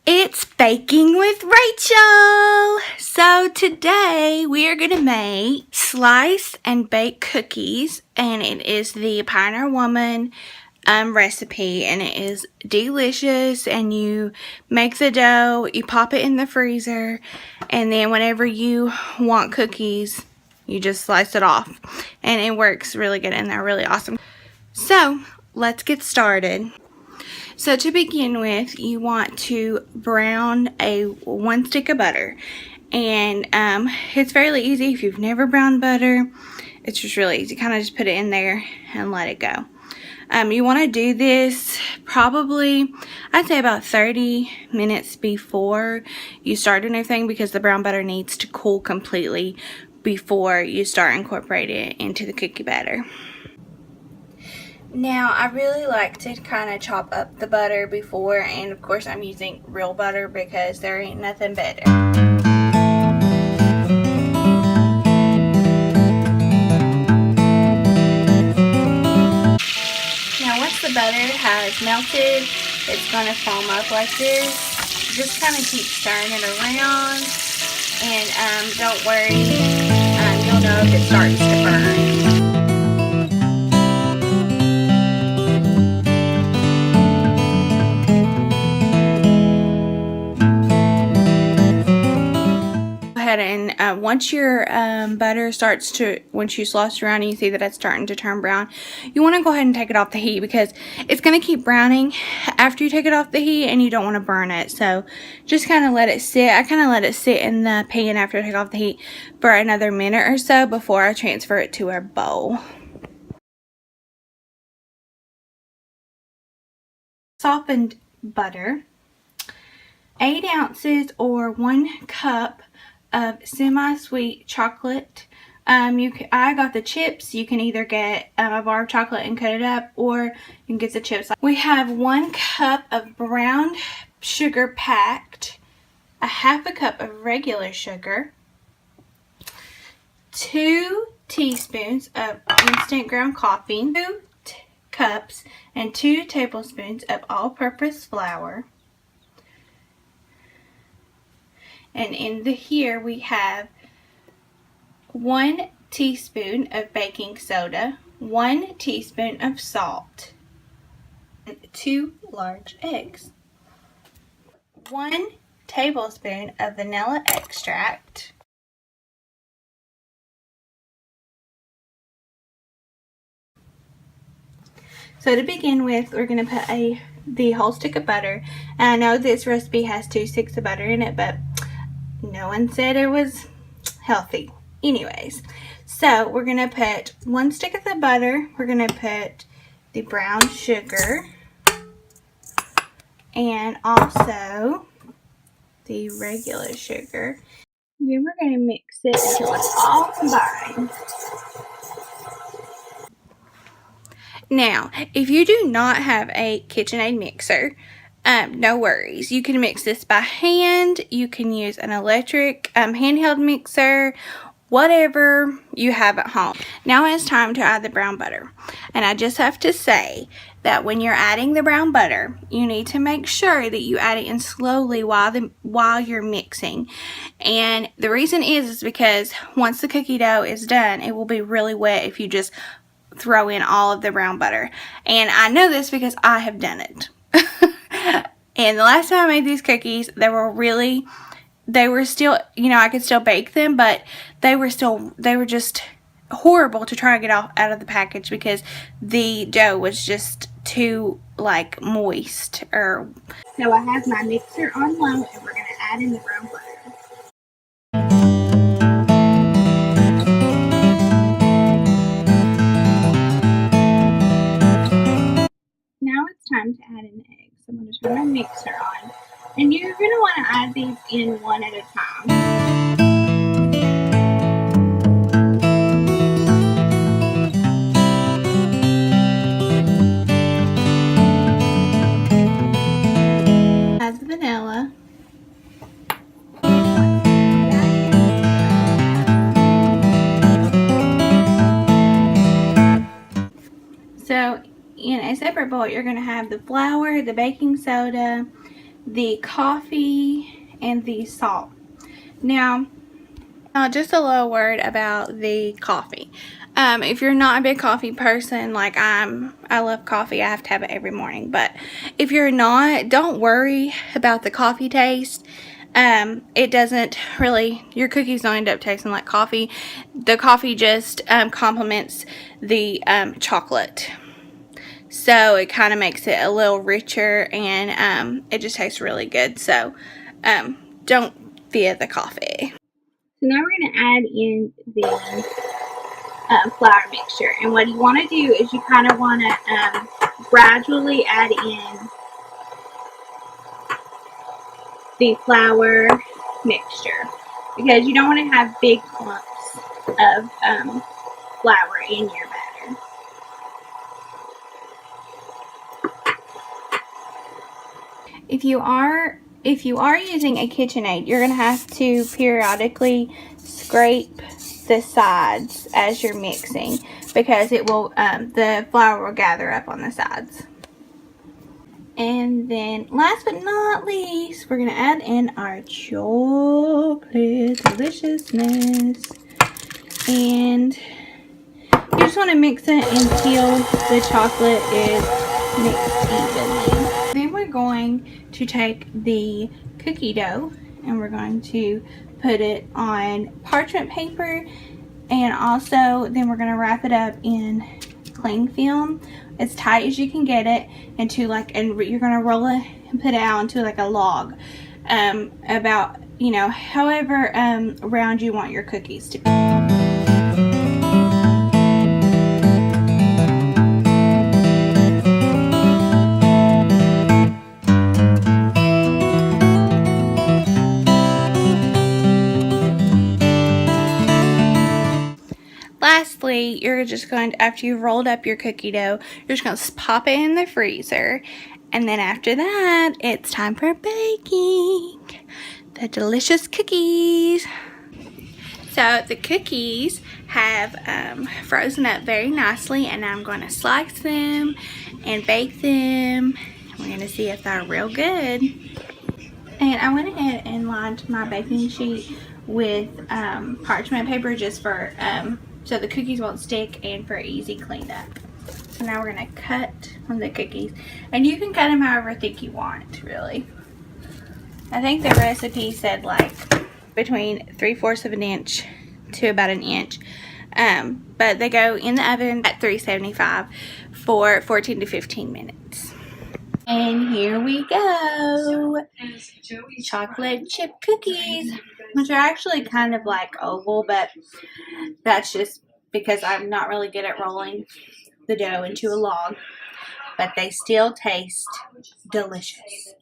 It's Baking with Rachel. So today we are going to make slice and bake cookies, and it is the Pioneer Woman recipe, and it is delicious. And you make the dough, you pop it in the freezer, and then whenever you want cookies, you just slice it off, and it works really good, and they're really awesome. So let's get started. So to begin with, you want to brown one stick of butter, and it's fairly easy if you've never browned butter. It's just really easy. Kind of just put it in there and let it go. You want to do this probably, I'd say about 30 minutes before you start doing everything, because the brown butter needs to cool completely before you start incorporating it into the cookie batter. Now, I really like to kind of chop up the butter before, and of course I'm using real butter because there ain't nothing better. Now, once the butter has melted, it's going to foam up like this. Just kind of keep stirring it around, and don't worry, you'll know if it starts to burn. And once your butter starts to, once you slosh around and you see that it's starting to turn brown, you want to go ahead and take it off the heat, because it's going to keep browning after you take it off the heat, and you don't want to burn it. So just kind of let it sit. I kind of let it sit in the pan after I take off the heat for another minute or so before I transfer it to a bowl. Softened butter, 8 ounces or 1 cup of semi-sweet chocolate. I got the chips. You can either get a bar of chocolate and cut it up, or you can get the chips. We have 1 cup of brown sugar packed, a half a cup of regular sugar, 2 teaspoons of instant ground coffee, 2 cups and 2 tablespoons of all-purpose flour. And in here we have 1 teaspoon of baking soda, 1 teaspoon of salt, and 2 large eggs, 1 tablespoon of vanilla extract, So to begin with, we're going to put the whole stick of butter. And I know this recipe has 2 sticks of butter in it, but no one said it was healthy. Anyways, so we're going to put 1 stick of the butter. We're going to put the brown sugar and also the regular sugar. Then we're going to mix it until it's all combined. Now, if you do not have a KitchenAid mixer, no worries. You can mix this by hand. You can use an electric handheld mixer, whatever you have at home. Now it's time to add the brown butter. And I just have to say that when you're adding the brown butter, you need to make sure that you add it in slowly while you're mixing. And the reason is because once the cookie dough is done, it will be really wet if you just throw in all of the brown butter. And I know this because I have done it. And the last time I made these cookies, they were still, you know, I could still bake them, but they were just horrible to try to get out of the package because the dough was just too, like, moist. So I have my mixer on low, and we're going to add in the brown butter. Now it's time to add in the eggs. So I'm going to turn my mixer on. And you're going to want to add these in one at a time. Add the vanilla. in a separate bowl, you're going to have the flour, the baking soda, the coffee, and the salt. Now, just a little word about the coffee. If you're not a big coffee person, like I love coffee. I have to have it every morning. But if you're not, don't worry about the coffee taste. It doesn't really, your cookies don't end up tasting like coffee. The coffee just complements the chocolate. So it kind of makes it a little richer, and it just tastes really good. So don't fear the coffee. So now we're going to add in the flour mixture. And what you want to do is you kind of want to gradually add in the flour mixture, because you don't want to have big clumps of flour in your batter. If you are using a KitchenAid, you're going to have to periodically scrape the sides as you're mixing, because it will the flour will gather up on the sides. And then last but not least, we're going to add in our chocolate deliciousness. And you just want to mix it until the chocolate is mixed evenly. Then we're going to take the cookie dough and we're going to put it on parchment paper, and also then we're going to wrap it up in cling film as tight as you can get it into, like, and you're going to roll it and put it out into like a log, about, you know, however round you want your cookies to be. Lastly, you're just going to, after you've rolled up your cookie dough, you're just going to pop it in the freezer. And then after that, it's time for baking the delicious cookies. So the cookies have frozen up very nicely, and I'm going to slice them and bake them. We're going to see if they're real good. And I went ahead and lined my baking sheet with parchment paper, just for so the cookies won't stick and for easy cleanup. So now we're going to cut on the cookies, and you can cut them however thick you want, really. I think the recipe said like between 3/4 of an inch to about an inch, but they go in the oven at 375 for 14 to 15 minutes. And here we go, chocolate chip cookies, which are actually kind of like oval, but that's just because I'm not really good at rolling the dough into a log, but they still taste delicious.